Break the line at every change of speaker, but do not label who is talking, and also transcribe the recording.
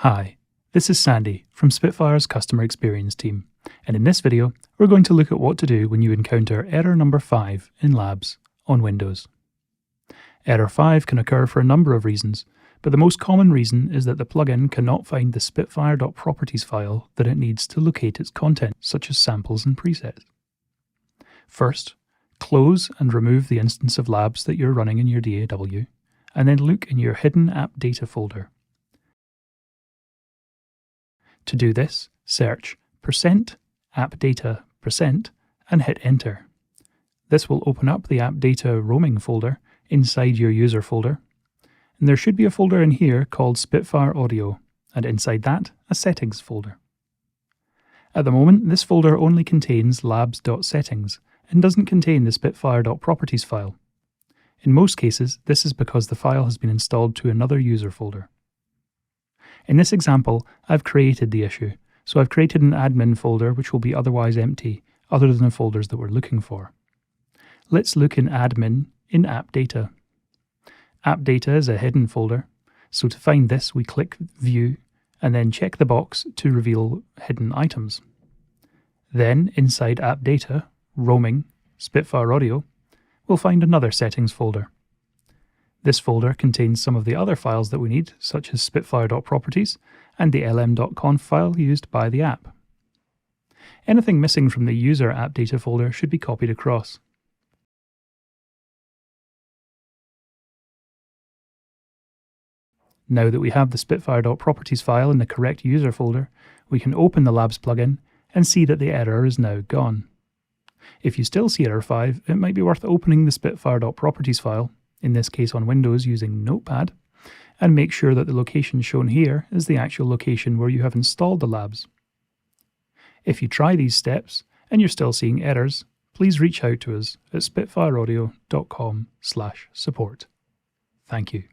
Hi, this is Sandy from Spitfire's Customer Experience team, and in this video we're going to look at what to do when you encounter error number 5 in Labs on Windows. Error 5 can occur for a number of reasons, but the most common reason is that the plugin cannot find the Spitfire.properties file that it needs to locate its content, such as samples and presets. First, close and remove the instance of Labs that you're running in your DAW, and then look in your hidden app data folder. To do this, search %appdata% and hit enter. This will open up the app data roaming folder inside your user folder, and there should be a folder in here called Spitfire Audio, and inside that, a settings folder. At the moment, this folder only contains labs.settings and doesn't contain the Spitfire.properties file. In most cases, this is because the file has been installed to another user folder. In this example, I've created the issue, so I've created an admin folder which will be otherwise empty, other than the folders that we're looking for. Let's look in admin in app data. App data is a hidden folder, so to find this we click view and then check the box to reveal hidden items. Then inside app data, roaming, Spitfire Audio, we'll find another settings folder. This folder contains some of the other files that we need, such as Spitfire.properties and the lm.conf file used by the app. Anything missing from the user app data folder should be copied across. Now that we have the Spitfire.properties file in the correct user folder, we can open the Labs plugin and see that the error is now gone. If you still see error 5, it might be worth opening the Spitfire.properties file, in this case on Windows using Notepad, and make sure that the location shown here is the actual location where you have installed the Labs. If you try these steps and you're still seeing errors, please reach out to us at spitfireaudio.com/support. Thank you.